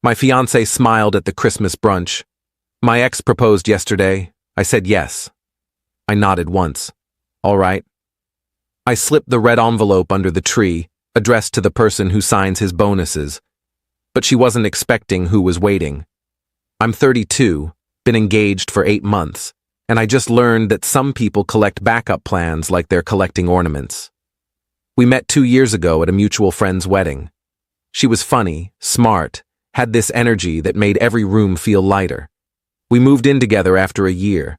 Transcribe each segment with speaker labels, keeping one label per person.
Speaker 1: My fiancé smiled at the Christmas brunch. My ex proposed yesterday. I said yes. I nodded once. All right. I slipped the red envelope under the tree, addressed to the person who signs his bonuses. But she wasn't expecting who was waiting. I'm 32, been engaged for 8 months, and I just learned that some people collect backup plans like they're collecting ornaments. We met 2 years ago at a mutual friend's wedding. She was funny, smart, had this energy that made every room feel lighter. We moved in together after a year.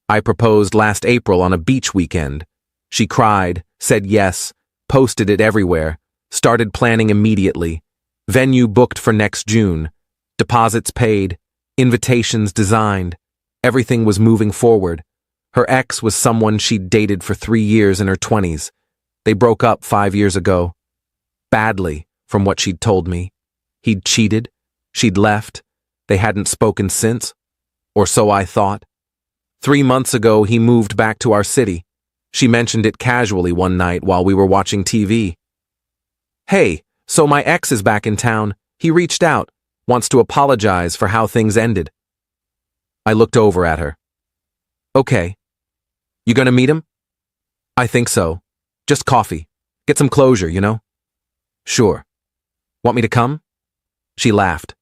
Speaker 1: I proposed last April on a beach weekend. She cried, said yes, posted it everywhere, started planning immediately. Venue booked for next June. Deposits paid. Invitations designed. Everything was moving forward. Her ex was someone she'd dated for 3 years in her 20s. They broke up 5 years ago. Badly, from what she'd told me. He'd cheated. She'd left. They hadn't spoken since. Or so I thought. 3 months ago, he moved back to our city. She mentioned it casually one night while we were watching TV. Hey, so my ex is back in town. He reached out, wants to apologize for how things ended. I looked over at her. Okay. You gonna meet him? I think so. Just coffee. Get some closure, you know? Sure. Want me to come? She laughed.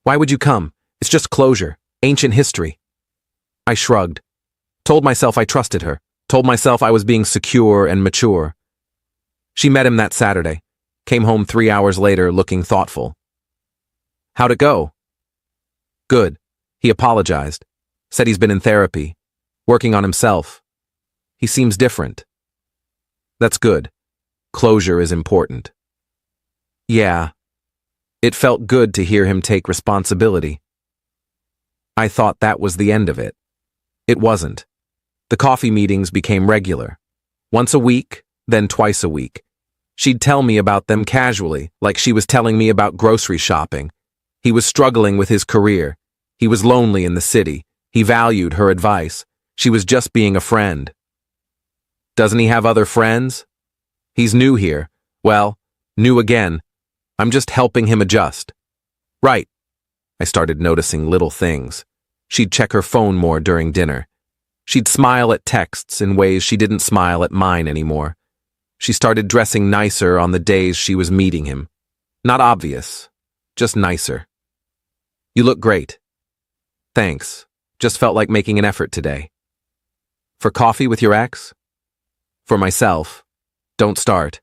Speaker 1: Why would you come? It's just closure. Ancient history. I shrugged. Told myself I trusted her. Told myself I was being secure and mature. She met him that Saturday. Came home 3 hours later looking thoughtful. How'd it go? Good. He apologized. Said he's been in therapy. Working on himself. He seems different. That's good. Closure is important. Yeah. It felt good to hear him take responsibility. I thought that was the end of it. It wasn't. The coffee meetings became regular. Once a week, then twice a week. She'd tell me about them casually, like she was telling me about grocery shopping. He was struggling with his career. He was lonely in the city. He valued her advice. She was just being a friend. Doesn't he have other friends? He's new here. Well, new again. I'm just helping him adjust. Right. I started noticing little things. She'd check her phone more during dinner. She'd smile at texts in ways she didn't smile at mine anymore. She started dressing nicer on the days she was meeting him. Not obvious, just nicer. You look great. Thanks. Just felt like making an effort today. For coffee with your ex? For myself. Don't start.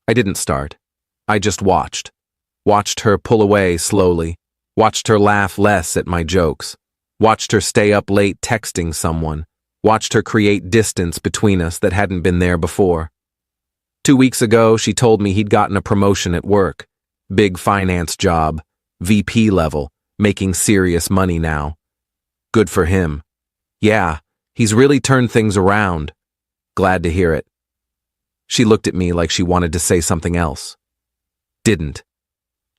Speaker 1: I didn't start. I just watched. Watched her pull away slowly. Watched her laugh less at my jokes. Watched her stay up late texting someone. Watched her create distance between us that hadn't been there before. 2 weeks ago, she told me he'd gotten a promotion at work. Big finance job. VP level. Making serious money now. Good for him. Yeah, he's really turned things around. Glad to hear it. She looked at me like she wanted to say something else. Didn't.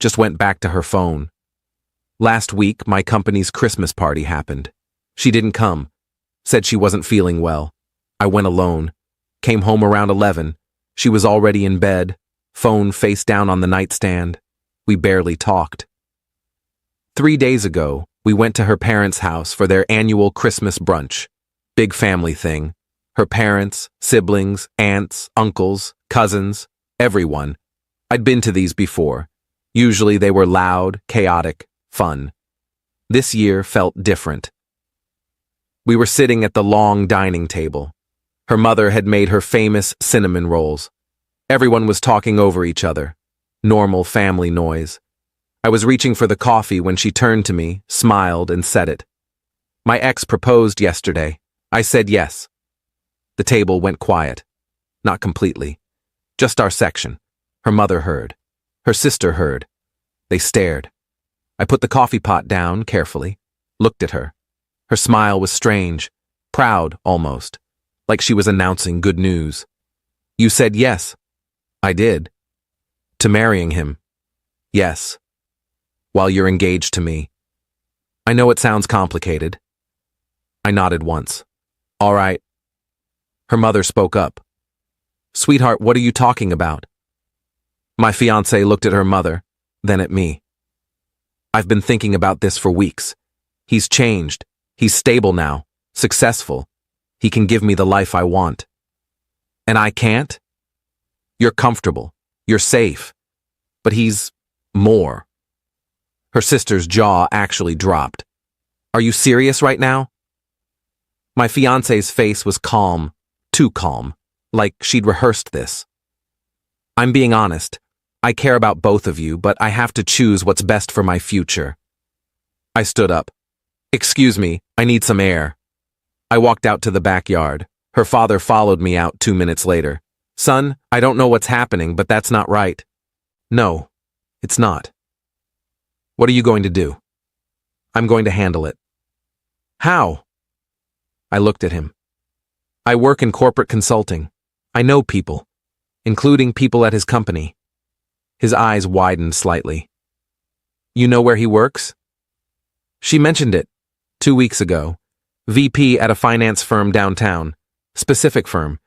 Speaker 1: Just went back to her phone. Last week, my company's Christmas party happened. She didn't come. Said she wasn't feeling well. I went alone. Came home around 11. She was already in bed, phone face down on the nightstand. We barely talked. 3 days ago, we went to her parents' house for their annual Christmas brunch. Big family thing. Her parents, siblings, aunts, uncles, cousins, everyone. I'd been to these before. Usually they were loud, chaotic, fun. This year felt different. We were sitting at the long dining table. Her mother had made her famous cinnamon rolls. Everyone was talking over each other. Normal family noise. I was reaching for the coffee when she turned to me, smiled, and said it. My ex proposed yesterday. I said yes. The table went quiet. Not completely. Just our section. Her mother heard. Her sister heard. They stared. I put the coffee pot down carefully, looked at her. Her smile was strange, proud almost, like she was announcing good news. You said yes. I did. To marrying him. Yes. While you're engaged to me. I know it sounds complicated. I nodded once. All right. Her mother spoke up. Sweetheart, what are you talking about? My fiancé looked at her mother, then at me. I've been thinking about this for weeks. He's changed. He's stable now, successful. He can give me the life I want. And I can't? You're comfortable. You're safe. But he's more. Her sister's jaw actually dropped. Are you serious right now? My fiancé's face was calm, too calm, like she'd rehearsed this. I'm being honest. I care about both of you, but I have to choose what's best for my future. I stood up. Excuse me, I need some air. I walked out to the backyard. Her father followed me out 2 minutes later. Son, I don't know what's happening, but that's not right. No, it's not. What are you going to do? I'm going to handle it. How? I looked at him. I work in corporate consulting. I know people, including people at his company. His eyes widened slightly. You know where he works? She mentioned it 2 weeks ago. VP at a finance firm downtown. Specific firm.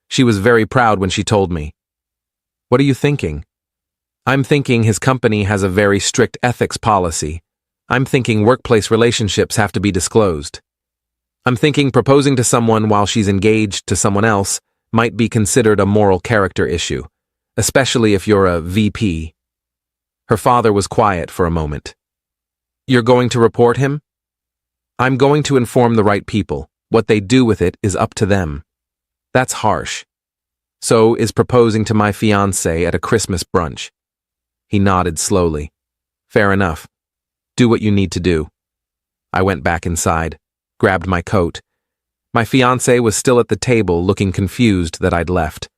Speaker 1: She was very proud when she told me. What are you thinking? I'm thinking his company has a very strict ethics policy. I'm thinking workplace relationships have to be disclosed. I'm thinking proposing to someone while she's engaged to someone else might be considered a moral character issue, especially if you're a VP. Her father was quiet for a moment. You're going to report him? I'm going to inform the right people. What they do with it is up to them. That's harsh. So is proposing to my fiancée at a Christmas brunch. He nodded slowly. Fair enough. Do what you need to do. I went back inside, grabbed my coat. My fiancé was still at the table, looking confused that I'd left.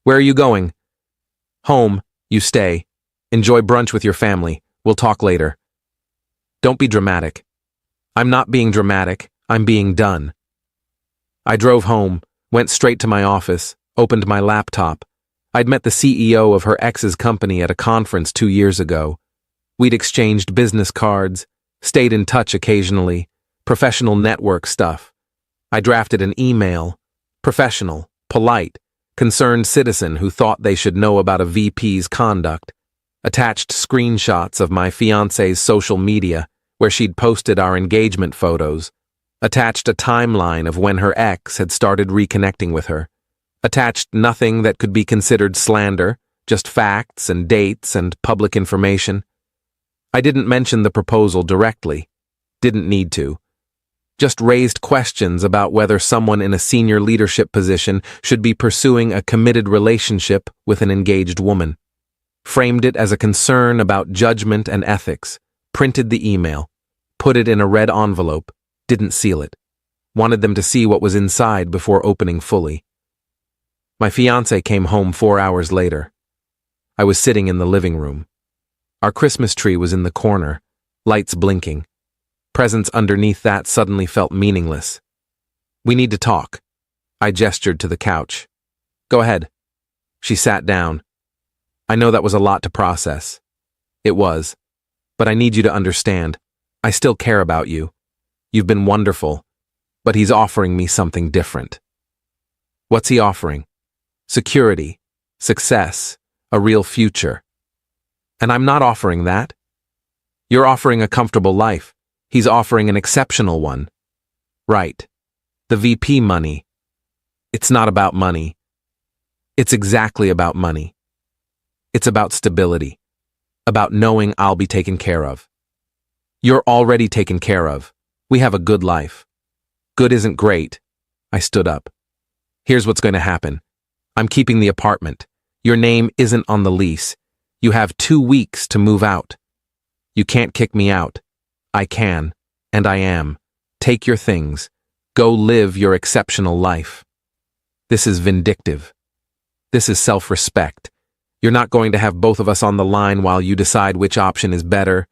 Speaker 1: Where are you going? Home. You stay. Enjoy brunch with your family. We'll talk later. Don't be dramatic. I'm not being dramatic. I'm being done. I drove home, went straight to my office, opened my laptop. I'd met the CEO of her ex's company at a conference 2 years ago. We'd exchanged business cards, stayed in touch occasionally, professional network stuff. I drafted an email, professional, polite, concerned citizen who thought they should know about a VP's conduct, attached screenshots of my fiancé's social media where she'd posted our engagement photos, attached a timeline of when her ex had started reconnecting with her, attached nothing that could be considered slander, just facts and dates and public information. I didn't mention the proposal directly, didn't need to. Just raised questions about whether someone in a senior leadership position should be pursuing a committed relationship with an engaged woman. Framed it as a concern about judgment and ethics, printed the email, put it in a red envelope, didn't seal it. Wanted them to see what was inside before opening fully. My fiancé came home 4 hours later. I was sitting in the living room. Our Christmas tree was in the corner, lights blinking. Presents underneath that suddenly felt meaningless. We need to talk. I gestured to the couch. Go ahead. She sat down. I know that was a lot to process. It was. But I need you to understand. I still care about you. You've been wonderful. But he's offering me something different. What's he offering? Security, success, a real future. And I'm not offering that. You're offering a comfortable life. He's offering an exceptional one. Right. The VP money. It's not about money. It's exactly about money. It's about stability. About knowing I'll be taken care of. You're already taken care of. We have a good life. Good isn't great. I stood up. Here's what's going to happen. I'm keeping the apartment. Your name isn't on the lease. You have 2 weeks to move out. You can't kick me out. I can, and I am. Take your things. Go live your exceptional life. This is vindictive. This is self-respect. You're not going to have both of us on the line while you decide which option is better.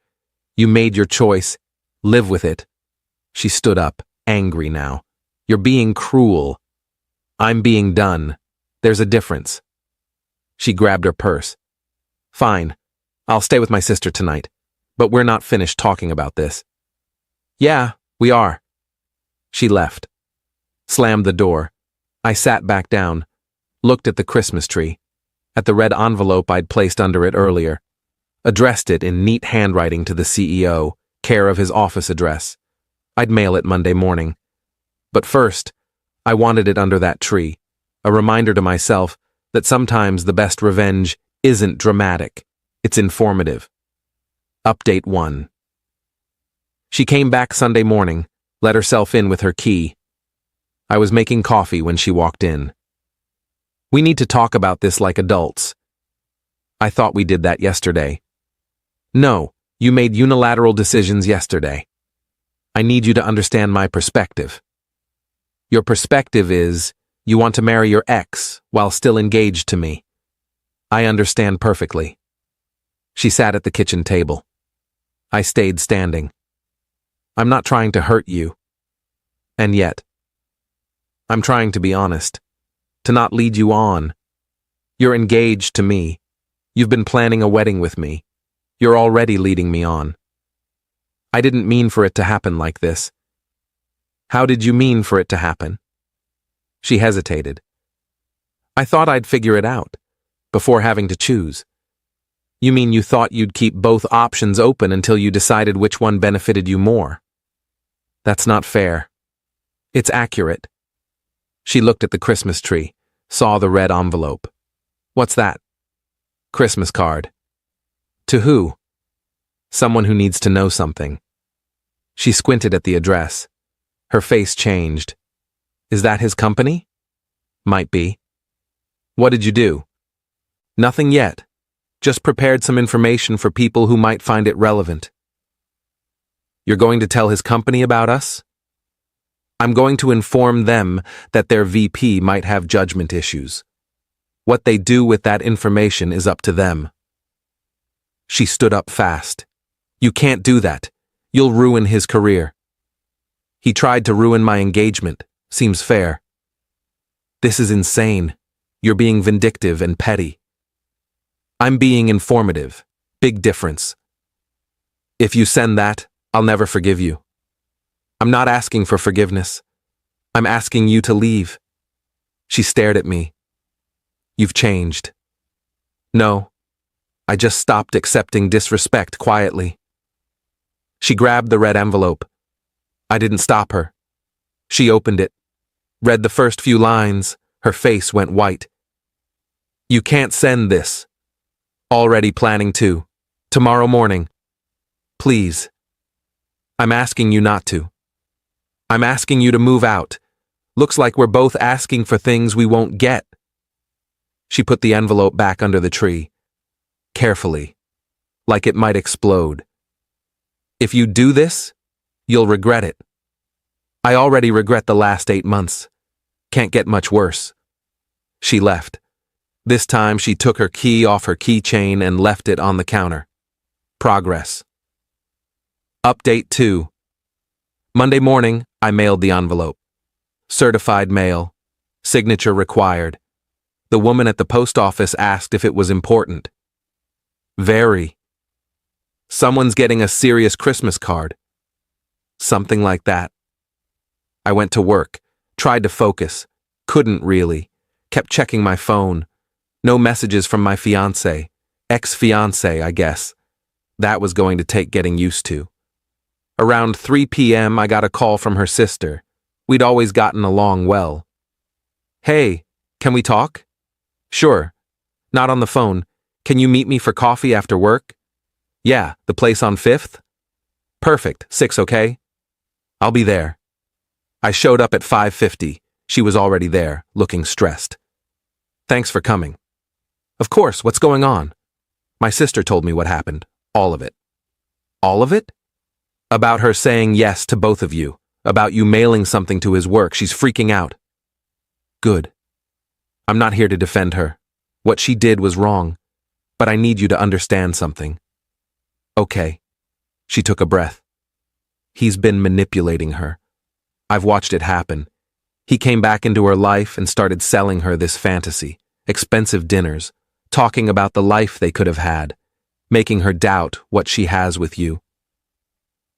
Speaker 1: You made your choice. Live with it. She stood up, angry now. You're being cruel. I'm being done. There's a difference. She grabbed her purse. Fine. I'll stay with my sister tonight. But we're not finished talking about this. Yeah, we are. She left. Slammed the door. I sat back down, looked at the Christmas tree, at the red envelope I'd placed under it earlier. addressed it in neat handwriting to the CEO, care of his office address. I'd mail it Monday morning. But first, I wanted it under that tree, a reminder to myself that sometimes the best revenge isn't dramatic, it's informative. Update 1. She came back Sunday morning, let herself in with her key. I was making coffee when she walked in. We need to talk about this like adults. I thought we did that yesterday. No, you made unilateral decisions yesterday. I need you to understand my perspective. Your perspective is, you want to marry your ex while still engaged to me. I understand perfectly. She sat at the kitchen table. I stayed standing. I'm not trying to hurt you. And yet, I'm trying to be honest, to not lead you on. You're engaged to me. You've been planning a wedding with me. You're already leading me on. I didn't mean for it to happen like this. How did you mean for it to happen? She hesitated. I thought I'd figure it out, before having to choose. You mean you thought you'd keep both options open until you decided which one benefited you more? That's not fair. It's accurate. She looked at the Christmas tree, saw the red envelope. What's that? Christmas card. To who? Someone who needs to know something. She squinted at the address. Her face changed. Is that his company? Might be. What did you do? Nothing yet. Just prepared some information for people who might find it relevant. You're going to tell his company about us? I'm going to inform them that their VP might have judgment issues. What they do with that information is up to them. She stood up fast. You can't do that. You'll ruin his career. He tried to ruin my engagement. Seems fair. This is insane. You're being vindictive and petty. I'm being informative. Big difference. If you send that, I'll never forgive you. I'm not asking for forgiveness. I'm asking you to leave. She stared at me. You've changed. No, I just stopped accepting disrespect quietly. She grabbed the red envelope. I didn't stop her. She opened it, read the first few lines. Her face went white. You can't send this. Already planning to. Tomorrow morning. Please. I'm asking you not to. I'm asking you to move out. Looks like we're both asking for things we won't get. She put the envelope back under the tree. Carefully. Like it might explode. If you do this, you'll regret it. I already regret the last 8 months. Can't get much worse. She left. This time she took her key off her keychain and left it on the counter. Progress. Update 2. Monday morning, I mailed the envelope. Certified mail. Signature required. The woman at the post office asked if it was important. Very. Someone's getting a serious Christmas card. Something like that. I went to work, tried to focus, couldn't really, kept checking my phone. No messages from my fiancé, ex-fiancé, I guess. That was going to take getting used to. Around 3 p.m. I got a call from her sister. We'd always gotten along well. Hey, can we talk? Sure. Not on the phone. Can you meet me for coffee after work? Yeah, the place on 5th? Perfect, 6, okay? I'll be there. I showed up at 5:50. She was already there, looking stressed. Thanks for coming. Of course, what's going on? My sister told me what happened. All of it. All of it? About her saying yes to both of you. About you mailing something to his work. She's freaking out. Good. I'm not here to defend her. What she did was wrong. But I need you to understand something. Okay. She took a breath. He's been manipulating her. I've watched it happen. He came back into her life and started selling her this fantasy, expensive dinners, talking about the life they could have had, making her doubt what she has with you.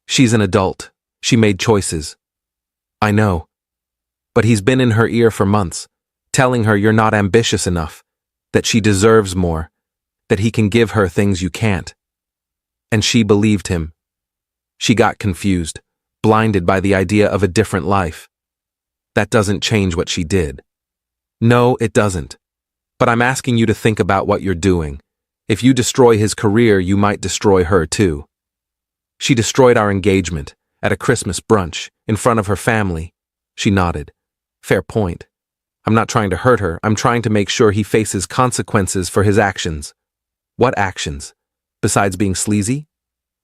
Speaker 1: She's an adult. She made choices. I know. But he's been in her ear for months, telling her you're not ambitious enough, that she deserves more, that he can give her things you can't. And she believed him. She got confused, blinded by the idea of a different life. That doesn't change what she did. No, it doesn't. But I'm asking you to think about what you're doing. If you destroy his career, you might destroy her too. She destroyed our engagement at a Christmas brunch in front of her family. She nodded. Fair point. I'm not trying to hurt her. I'm trying to make sure he faces consequences for his actions. What actions? Besides being sleazy?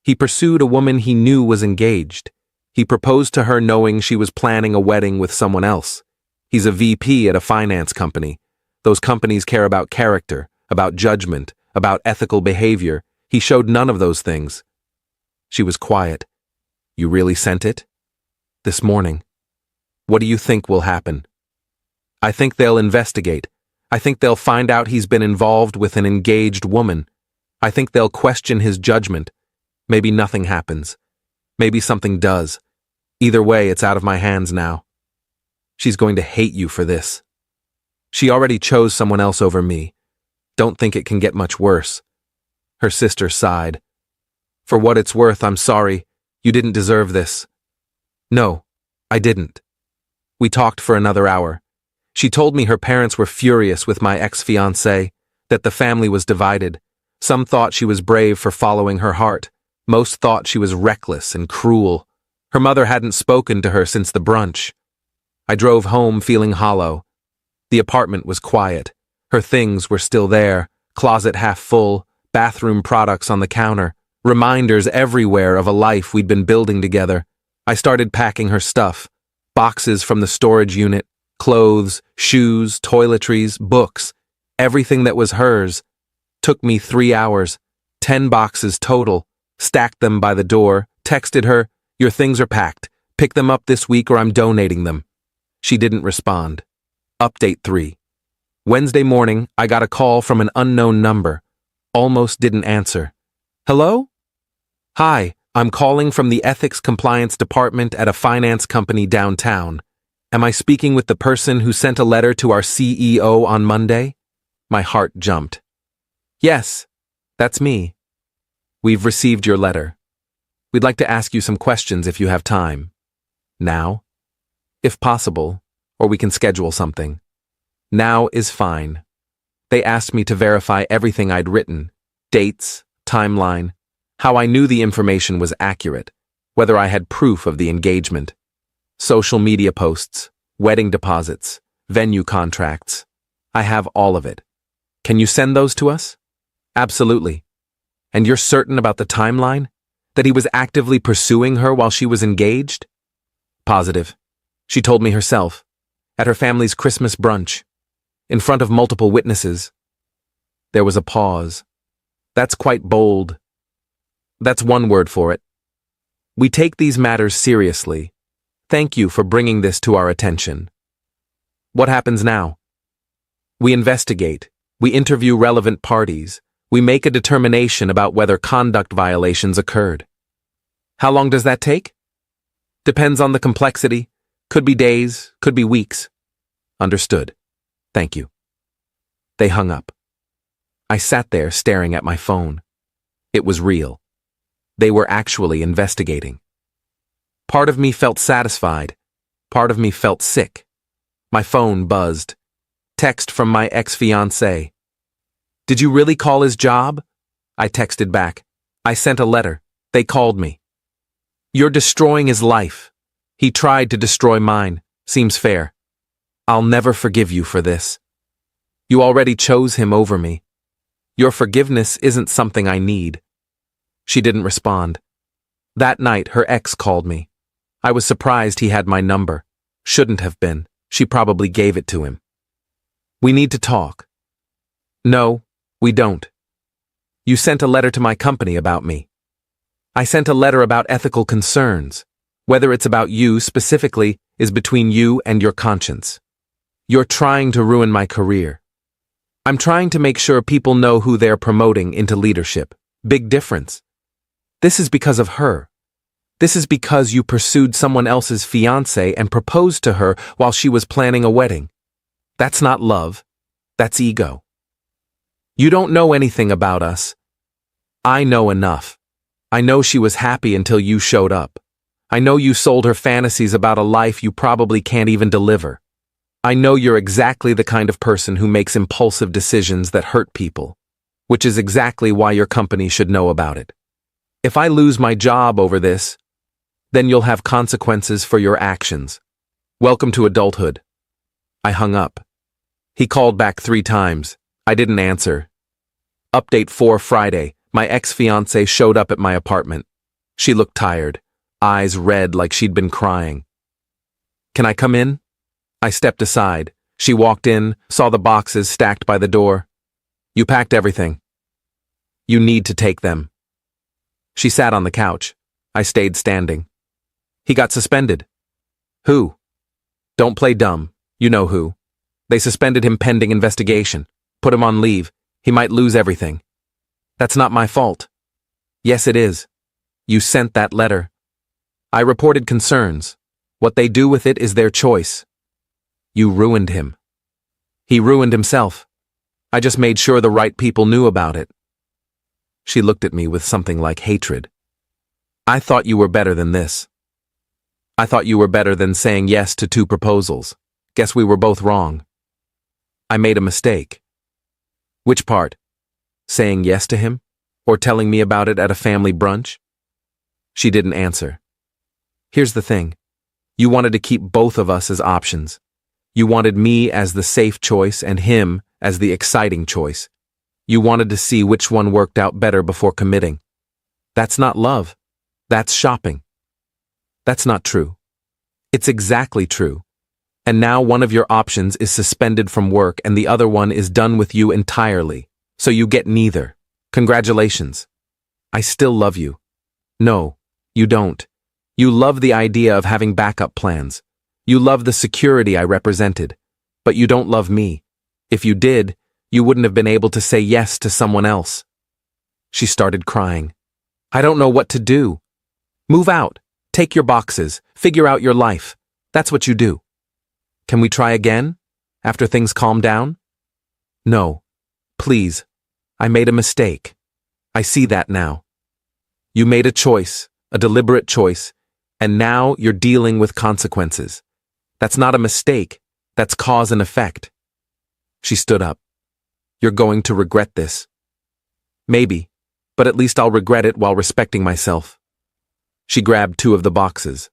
Speaker 1: He pursued a woman he knew was engaged. He proposed to her knowing she was planning a wedding with someone else. He's a VP at a finance company. Those companies care about character, about judgment, about ethical behavior. He showed none of those things. She was quiet. You really sent it? This morning. What do you think will happen? I think they'll investigate. I think they'll find out he's been involved with an engaged woman. I think they'll question his judgment. Maybe nothing happens. Maybe something does. Either way, it's out of my hands now. She's going to hate you for this. She already chose someone else over me. Don't think it can get much worse. Her sister sighed. For what it's worth, I'm sorry. You didn't deserve this. No, I didn't. We talked for another hour. She told me her parents were furious with my ex-fiancé, that the family was divided. Some thought she was brave for following her heart. Most thought she was reckless and cruel. Her mother hadn't spoken to her since the brunch. I drove home feeling hollow. The apartment was quiet. Her things were still there, closet half full, bathroom products on the counter, reminders everywhere of a life we'd been building together. I started packing her stuff, boxes from the storage unit, clothes, shoes, toiletries, books, everything that was hers. Took me 3 hours, 10 boxes total, stacked them by the door, texted her, "Your things are packed. Pick them up this week or I'm donating them." She didn't respond. Update 3. Wednesday morning, I got a call from an unknown number. Almost didn't answer. Hello? Hi, I'm calling from the Ethics Compliance Department at a finance company downtown. Am I speaking with the person who sent a letter to our CEO on Monday? My heart jumped. Yes, that's me. We've received your letter. We'd like to ask you some questions if you have time. Now? If possible, or we can schedule something. Now is fine. They asked me to verify everything I'd written, dates, timeline, how I knew the information was accurate, whether I had proof of the engagement, social media posts, wedding deposits, venue contracts. I have all of it. Can you send those to us? Absolutely. And you're certain about the timeline? That he was actively pursuing her while she was engaged? Positive. She told me herself, at her family's Christmas brunch, in front of multiple witnesses. There was a pause. That's quite bold. That's one word for it. We take these matters seriously. Thank you for bringing this to our attention. What happens now? We investigate. We interview relevant parties. We make a determination about whether conduct violations occurred. How long does that take? Depends on the complexity. Could be days, could be weeks. Understood. Thank you. They hung up. I sat there staring at my phone. It was real. They were actually investigating. Part of me felt satisfied. Part of me felt sick. My phone buzzed. Text from my ex-fiancé. Did you really call his job? I texted back. I sent a letter. They called me. You're destroying his life. He tried to destroy mine. Seems fair. I'll never forgive you for this. You already chose him over me. Your forgiveness isn't something I need. She didn't respond. That night, her ex called me. I was surprised he had my number. Shouldn't have been. She probably gave it to him. We need to talk. No, we don't. You sent a letter to my company about me. I sent a letter about ethical concerns. Whether it's about you specifically is between you and your conscience. You're trying to ruin my career. I'm trying to make sure people know who they're promoting into leadership. Big difference. This is because of her. This is because you pursued someone else's fiancé and proposed to her while she was planning a wedding. That's not love. That's ego. You don't know anything about us. I know enough. I know she was happy until you showed up. I know you sold her fantasies about a life you probably can't even deliver. I know you're exactly the kind of person who makes impulsive decisions that hurt people, which is exactly why your company should know about it. If I lose my job over this, then you'll have consequences for your actions. Welcome to adulthood. I hung up. He called back 3 times. I didn't answer. Update 4 Friday. My ex-fiancée showed up at my apartment. She looked tired, eyes red like she'd been crying. Can I come in? I stepped aside. She walked in, saw the boxes stacked by the door. You packed everything. You need to take them. She sat on the couch. I stayed standing. He got suspended. Who? Don't play dumb. You know who. They suspended him pending investigation. Put him on leave. He might lose everything. That's not my fault. Yes, it is. You sent that letter. I reported concerns. What they do with it is their choice. You ruined him. He ruined himself. I just made sure the right people knew about it. She looked at me with something like hatred. I thought you were better than this. I thought you were better than saying yes to 2 proposals. Guess we were both wrong. I made a mistake. Which part? Saying yes to him? Or telling me about it at a family brunch? She didn't answer. Here's the thing. You wanted to keep both of us as options. You wanted me as the safe choice and him as the exciting choice. You wanted to see which one worked out better before committing. That's not love. That's shopping. That's not true. It's exactly true. And now one of your options is suspended from work and the other one is done with you entirely. So you get neither. Congratulations. I still love you. No, you don't. You love the idea of having backup plans. You love the security I represented. But you don't love me. If you did, you wouldn't have been able to say yes to someone else. She started crying. I don't know what to do. Move out. Take your boxes. Figure out your life. That's what you do. Can we try again? After things calm down? No. Please. I made a mistake. I see that now. You made a choice, a deliberate choice, and now you're dealing with consequences. That's not a mistake. That's cause and effect. She stood up. You're going to regret this. Maybe, but at least I'll regret it while respecting myself. She grabbed 2 of the boxes,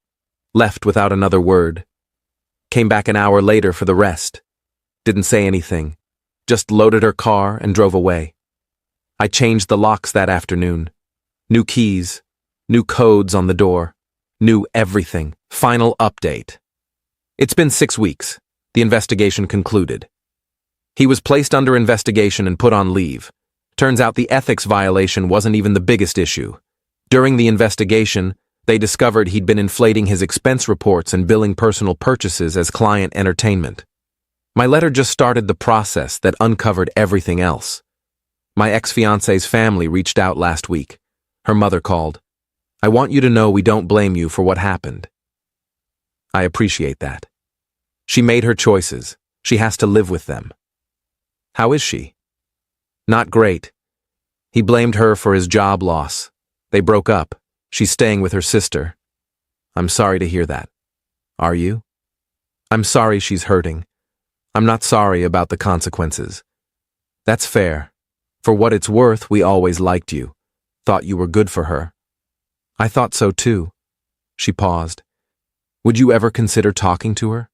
Speaker 1: left without another word. Came back an hour later for the rest. Didn't say anything, just loaded her car and drove away. I changed the locks that afternoon. New keys, new codes on the door, new everything. Final update. It's been 6 weeks. The investigation concluded. He was placed under investigation and put on leave. Turns out the ethics violation wasn't even the biggest issue. During the investigation, they discovered he'd been inflating his expense reports and billing personal purchases as client entertainment. My letter just started the process that uncovered everything else. My ex-fiancée's family reached out last week. Her mother called. I want you to know we don't blame you for what happened. I appreciate that. She made her choices. She has to live with them. How is she? Not great. He blamed her for his job loss. They broke up. She's staying with her sister. I'm sorry to hear that. Are you? I'm sorry she's hurting. I'm not sorry about the consequences. That's fair. For what it's worth, we always liked you. Thought you were good for her. I thought so too. She paused. Would you ever consider talking to her?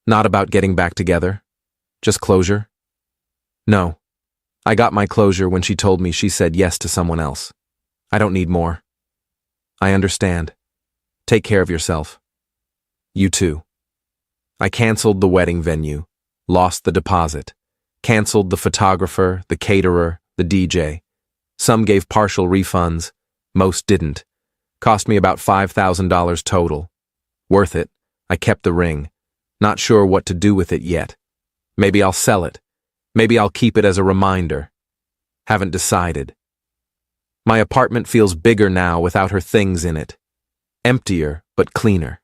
Speaker 1: Not about getting back together? Just closure? No. I got my closure when she told me she said yes to someone else. I don't need more. I understand. Take care of yourself. You too. I canceled the wedding venue, lost the deposit, canceled the photographer, the caterer, the DJ. Some gave partial refunds, most didn't. Cost me about $5,000 total. Worth it. I kept the ring. Not sure what to do with it yet. Maybe I'll sell it. Maybe I'll keep it as a reminder. Haven't decided. My apartment feels bigger now without her things in it. Emptier, but cleaner.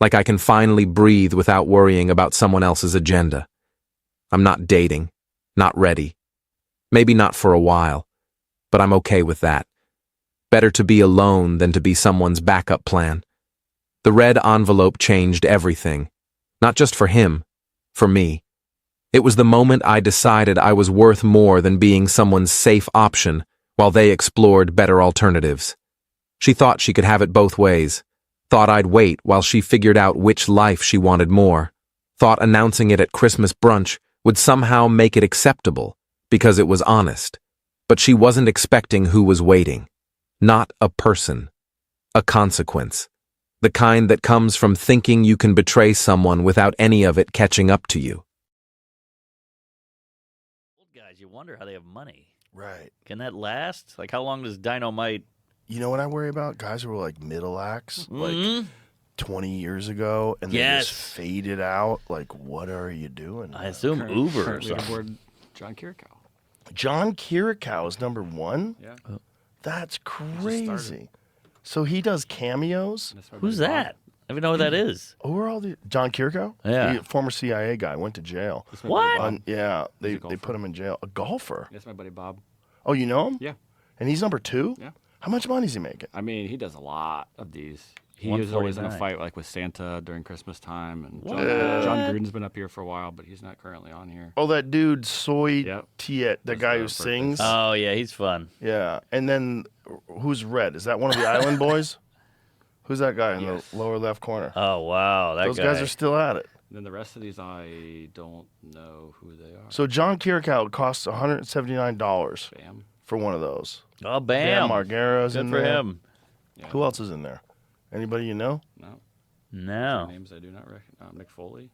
Speaker 1: Like I can finally breathe without worrying about someone else's agenda. I'm not dating. Not ready. Maybe not for a while. But I'm okay with that. Better to be alone than to be someone's backup plan. The red envelope changed everything. Not just for him, for me. It was the moment I decided I was worth more than being someone's safe option while they explored better alternatives. She thought she could have it both ways. Thought I'd wait while she figured out which life she wanted more. Thought announcing it at Christmas brunch would somehow make it acceptable because it was honest. But she wasn't expecting who was waiting. Not a person. A consequence. The kind that comes from thinking you can betray someone without any of it catching up to you.
Speaker 2: Old guys, you wonder how they have money.
Speaker 3: Right.
Speaker 2: Can that last? Like, how long does dynamite?
Speaker 3: You know what I worry about? Guys who were like middle acts, like
Speaker 2: Mhm.
Speaker 3: 20 years ago, and they
Speaker 2: Yes.
Speaker 3: just faded out. Like, what are you doing?
Speaker 2: I assume Uber or something.
Speaker 4: Leaderboard, John Kirikou.
Speaker 3: John Kirikou is #1?
Speaker 4: Yeah.
Speaker 3: That's
Speaker 4: started.
Speaker 3: crazy. So he does cameos?
Speaker 4: That's my
Speaker 2: Who's
Speaker 4: buddy Bob.
Speaker 2: that? I don't even know who that is.
Speaker 3: Who are all the... John Kirikou?
Speaker 2: Yeah.
Speaker 3: He, former CIA guy, went to jail.
Speaker 4: That's my buddy
Speaker 2: What?
Speaker 4: Bob.
Speaker 3: Yeah,
Speaker 4: He's
Speaker 3: they
Speaker 4: a golfer.
Speaker 3: put him in jail. A golfer?
Speaker 4: That's my buddy Bob.
Speaker 3: Oh, you know him?
Speaker 4: Yeah.
Speaker 3: And he's #2?
Speaker 4: Yeah.
Speaker 3: How much money is he making?
Speaker 4: I mean, he does a lot of these. He was always in a
Speaker 2: 149.
Speaker 4: fight like with Santa during Christmas time, and
Speaker 2: What?
Speaker 4: John Gruden's been up here for a while, but he's not currently on here.
Speaker 3: Oh, that dude, Soy
Speaker 4: Yep.
Speaker 3: Tiet, the
Speaker 4: That's
Speaker 3: guy
Speaker 4: the
Speaker 3: who
Speaker 4: purpose.
Speaker 3: sings?
Speaker 2: Oh yeah, he's fun.
Speaker 3: Yeah. And then, who's Red? Is that one of the Island Boys? Who's that guy in
Speaker 4: Yes.
Speaker 3: the lower left corner?
Speaker 2: Oh wow, that
Speaker 3: Those
Speaker 2: guy.
Speaker 3: guys are still at it.
Speaker 4: And then the rest of these, I don't know who they are.
Speaker 3: So John Kirikou costs $179
Speaker 4: Bam.
Speaker 3: for one of those.
Speaker 2: Oh
Speaker 3: Dan
Speaker 2: bam.
Speaker 3: Margera's
Speaker 2: Good
Speaker 3: in
Speaker 2: for
Speaker 3: there.
Speaker 2: him.
Speaker 4: Yeah.
Speaker 3: Who else is in there? Anybody you know?
Speaker 4: No.
Speaker 2: No.
Speaker 4: Names I do not recognize. Nick Foley.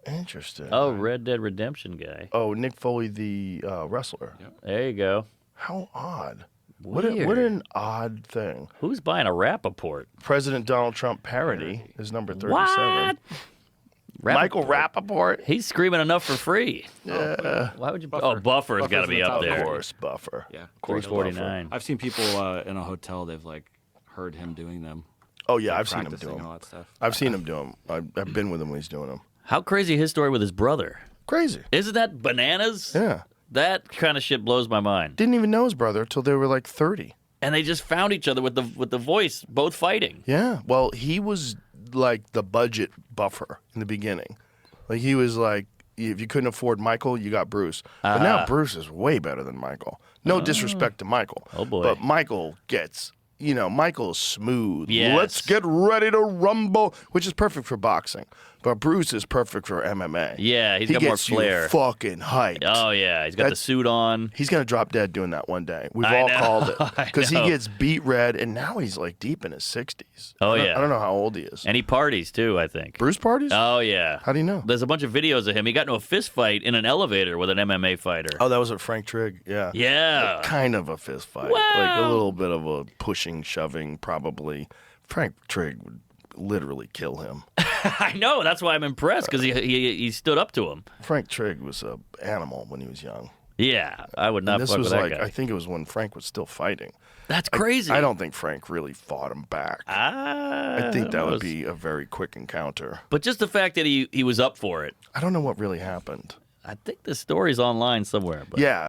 Speaker 3: Interesting.
Speaker 2: Oh, Red Dead Redemption guy.
Speaker 3: Oh, Nick Foley, the wrestler.
Speaker 4: Yep.
Speaker 2: There you go.
Speaker 3: How odd.
Speaker 2: Weird.
Speaker 3: What an odd thing.
Speaker 2: Who's buying a Rappaport?
Speaker 3: President Donald Trump parody is number 37.
Speaker 2: What?
Speaker 3: Michael Rappaport?
Speaker 2: He's screaming enough for free.
Speaker 3: Yeah.
Speaker 2: Why would you?
Speaker 4: Buffer.
Speaker 2: Oh, Buffer's got to
Speaker 4: Buffer's
Speaker 2: be
Speaker 4: on
Speaker 2: up
Speaker 4: top.
Speaker 3: Of
Speaker 2: there.
Speaker 3: course, Buffer.
Speaker 4: Yeah.
Speaker 3: Of course, Buffer.
Speaker 2: 349.
Speaker 4: I've seen people in a hotel. They've like heard him doing them.
Speaker 3: Oh, yeah,
Speaker 4: like,
Speaker 3: I've seen him
Speaker 4: practicing
Speaker 3: do
Speaker 4: and
Speaker 3: them.
Speaker 4: all that stuff.
Speaker 3: I've seen him do them. I've been with him when he's doing them.
Speaker 2: How crazy his story with his brother?
Speaker 3: Crazy.
Speaker 2: Isn't that bananas?
Speaker 3: Yeah.
Speaker 2: That kind of shit blows my mind.
Speaker 3: Didn't even know his brother till they were like 30.
Speaker 2: And they just found each other with the voice, both fighting.
Speaker 3: Yeah. Well, he was like the budget buffer in the beginning. Like he was like, if you couldn't afford Michael, you got Bruce. But now Bruce is way better than Michael. No disrespect to Michael.
Speaker 2: Oh, boy.
Speaker 3: But Michael gets, Michael's smooth.
Speaker 2: Yes.
Speaker 3: Let's get ready to rumble, which is perfect for boxing. But Bruce is perfect for MMA.
Speaker 2: Yeah, he's
Speaker 3: he
Speaker 2: got more
Speaker 3: gets
Speaker 2: flair.
Speaker 3: You fucking hyped.
Speaker 2: Oh yeah, he's got the
Speaker 3: That's-
Speaker 2: suit on.
Speaker 3: He's gonna drop dead doing that one day. We've
Speaker 2: I
Speaker 3: all
Speaker 2: know.
Speaker 3: called it
Speaker 2: I
Speaker 3: because he
Speaker 2: know.
Speaker 3: gets beat red, and now he's like deep in his 60s.
Speaker 2: Oh,
Speaker 3: I don't-
Speaker 2: yeah.
Speaker 3: I don't know how old he is.
Speaker 2: And he parties too, I think.
Speaker 3: Bruce parties?
Speaker 2: Oh yeah.
Speaker 3: How do you know?
Speaker 2: There's a bunch of videos of him. He got into a fist fight in an elevator with an MMA fighter.
Speaker 3: Oh, that was at Frank Trigg. Yeah.
Speaker 2: Yeah.
Speaker 3: Kind of a fist fight. Like a
Speaker 2: Wow.
Speaker 3: little bit of a pushing, shoving, probably. Frank Trigg would literally kill him.
Speaker 2: I know. That's why I'm impressed because he stood up to him.
Speaker 3: Frank Trigg was an animal when he was young.
Speaker 2: Yeah, I would not
Speaker 3: And this
Speaker 2: fuck
Speaker 3: was
Speaker 2: with that
Speaker 3: like,
Speaker 2: guy.
Speaker 3: I think it was when Frank was still fighting.
Speaker 2: That's crazy.
Speaker 3: I don't think Frank really fought him back. I think that would
Speaker 2: knows?
Speaker 3: be a very quick encounter.
Speaker 2: But just the fact that he was up for it.
Speaker 3: I don't know what really happened.
Speaker 2: I think the story's online somewhere. But
Speaker 3: Yeah,